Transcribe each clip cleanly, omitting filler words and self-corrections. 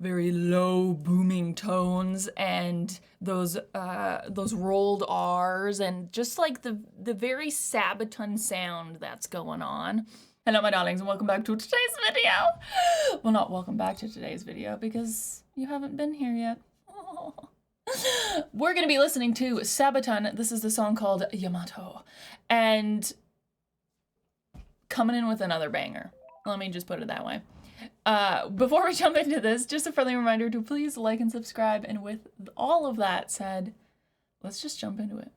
very low booming tones and those rolled R's and just like the very Sabaton sound that's going on. Hello my darlings and welcome back to today's video. Well, not welcome back to today's video because you haven't been here yet. Oh. We're gonna be listening to Sabaton. This is the song called Yamato. And coming in with another banger. Let me just put it that way. Before we jump into this, just a friendly reminder to please like and subscribe. And with all of that said, let's just jump into it.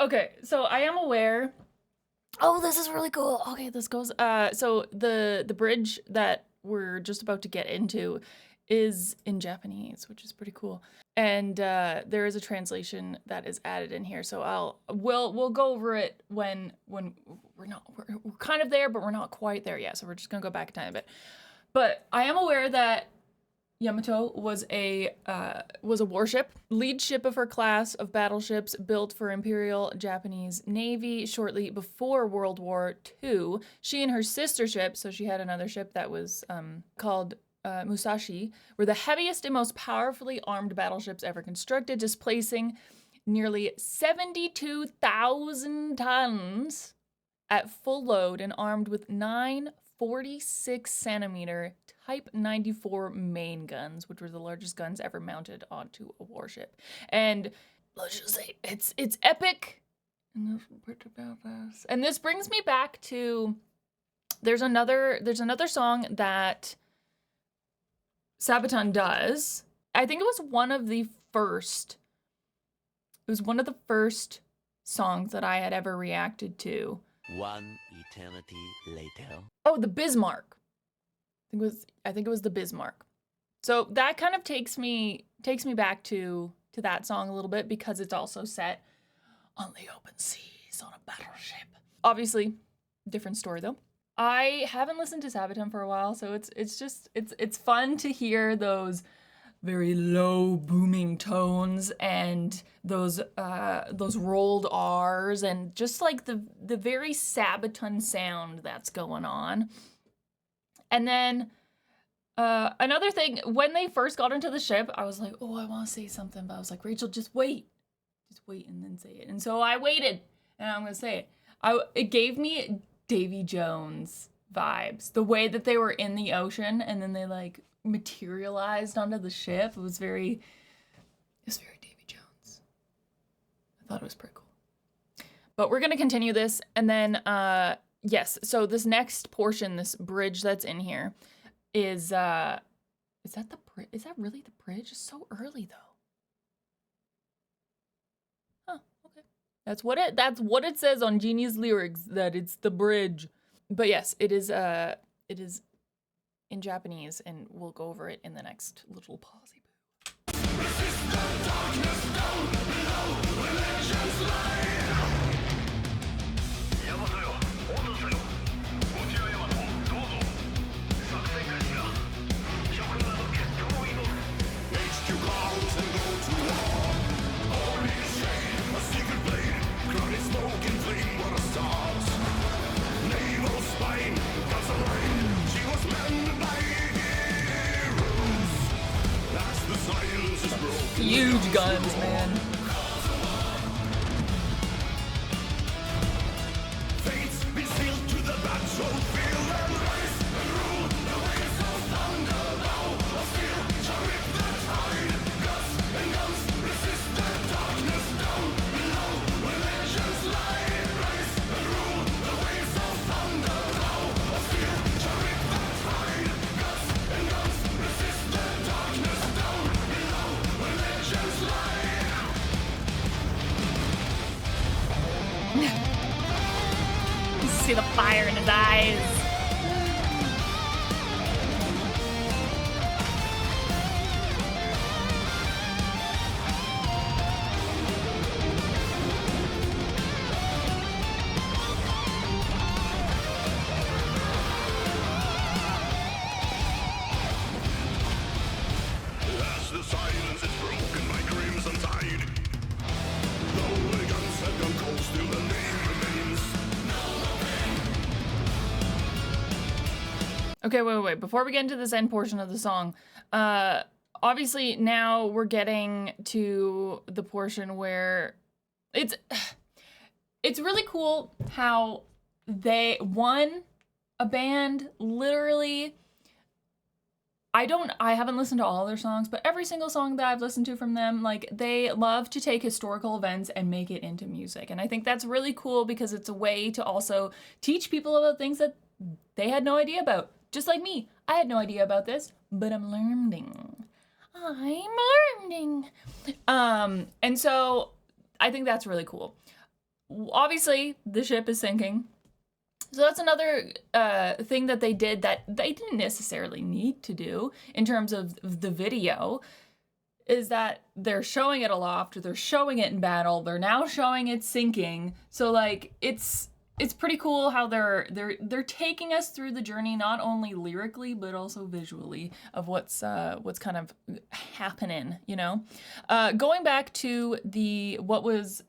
Okay, so I am aware. Oh, this is really cool. Okay, this goes. So the bridge that we're just about to get into is in Japanese, which is pretty cool. And there is a translation that is added in here. So we'll go over it when we're kind of there, but we're not quite there yet. So we're just gonna go back a tiny bit. But I am aware that Yamato was a warship, lead ship of her class of battleships built for Imperial Japanese Navy shortly before World War II. She and her sister ship, so she had another ship that was called Musashi, were the heaviest and most powerfully armed battleships ever constructed, displacing nearly 72,000 tons at full load and armed with 9 46-centimeter Type 94 main guns, which were the largest guns ever mounted onto a warship. And let's just say it's epic. And this brings me back to there's another song that Sabaton does. I think it was one of the first songs that I had ever reacted to. One eternity later. Oh, the Bismarck. I think it was the Bismarck. So that kind of takes me back to that song a little bit because it's also set on the open seas on a battleship. Obviously, different story though. I haven't listened to Sabaton for a while, so it's fun to hear those very low booming tones and those rolled R's and just like the very Sabaton sound that's going on. And then another thing, when they first got into the ship, I was like, oh, I want to say something, but I was like, Rachel, just wait and then say it. And so I waited, and I'm gonna say it. It gave me Davy Jones vibes, the way that they were in the ocean and then they like materialized onto the ship. It was very Davy Jones. I thought it was pretty cool. But we're gonna continue this, and then yes, so this next portion, this bridge that's in here, is that the bridge? Is that really the bridge? It's so early though. Huh, okay. That's what it says on Genie's lyrics, that it's the bridge. But yes, it is in Japanese, and we'll go over it in the next little pausey boo. Resist the darkness down below, where legends lie. Smoke and flame, what a stars. Naval spine, guns are line. huge guns, man. You see the fire in his eyes. As the silence is broken by crimson tide, though the guns have gone cold, still the name remains. Okay, wait. Before we get into this end portion of the song, obviously now we're getting to the portion where it's really cool how a band literally, I haven't listened to all their songs, but every single song that I've listened to from them, like, they love to take historical events and make it into music. And I think that's really cool because it's a way to also teach people about things that they had no idea about. Just like me, I had no idea about this, but I'm learning. And so I think that's really cool. Obviously, the ship is sinking. So that's another thing that they did that they didn't necessarily need to do in terms of the video, is that they're showing it aloft, they're showing it in battle, they're now showing it sinking. So like it's pretty cool how they're taking us through the journey, not only lyrically but also visually, of what's kind of happening, you know. Going back to what was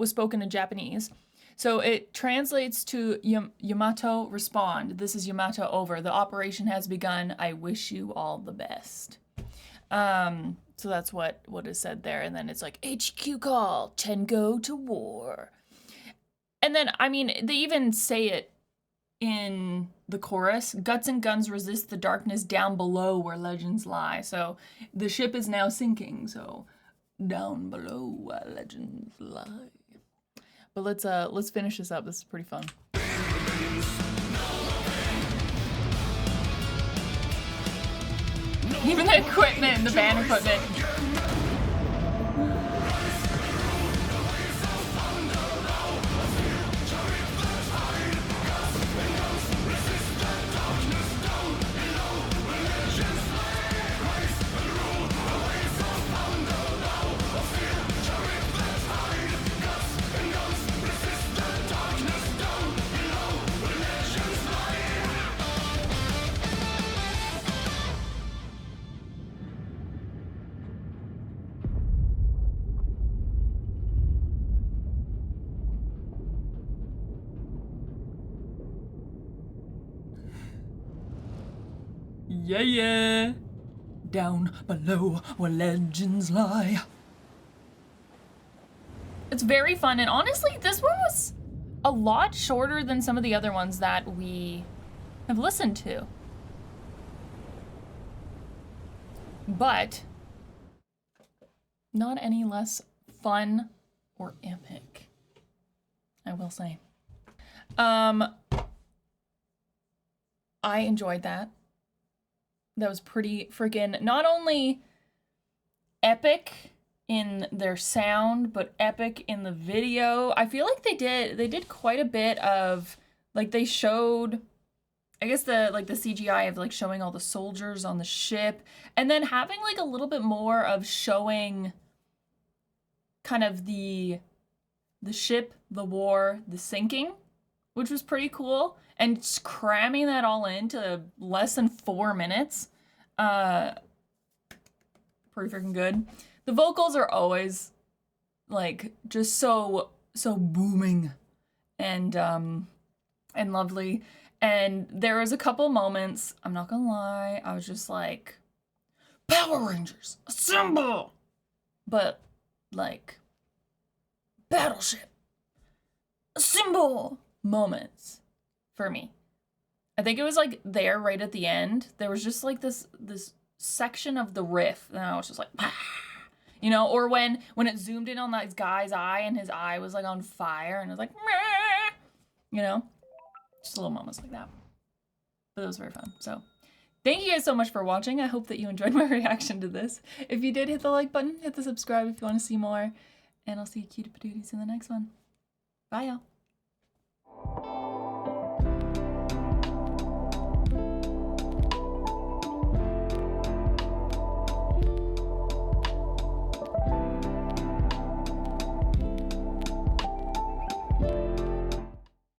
spoken in Japanese. So it translates to Yamato, respond. This is Yamato, over. The operation has begun. I wish you all the best. So that's what is said there. And then it's like, HQ call, 10 go to war. And then, I mean, they even say it in the chorus. Guts and guns resist the darkness down below where legends lie. So the ship is now sinking. So down below where legends lie. But let's finish this up. This is pretty fun. Even the equipment, the band equipment. Yeah. Down below where legends lie. It's very fun, and honestly, this one was a lot shorter than some of the other ones that we have listened to. But not any less fun or epic, I will say. I enjoyed that. That was pretty freaking, not only epic in their sound, but epic in the video. I feel like they did quite a bit of, like, they showed, I guess, the CGI of like showing all the soldiers on the ship, and then having like a little bit more of showing kind of the ship, the war, the sinking, which was pretty cool. And just cramming that all into less than 4 minutes. Pretty freaking good. The vocals are always like just so booming and lovely. And there was a couple moments, I'm not gonna lie, I was just like, Power Rangers, assemble! But, like, Battleship, assemble moments for me. I think it was like there right at the end. There was just like this section of the riff, and I was just like, you know, or when it zoomed in on that guy's eye and his eye was like on fire and it was like, you know, just little moments like that. But it was very fun. So thank you guys so much for watching. I hope that you enjoyed my reaction to this. If you did, hit the like button, hit the subscribe if you want to see more, and I'll see you cutie patooties in the next one. Bye, y'all.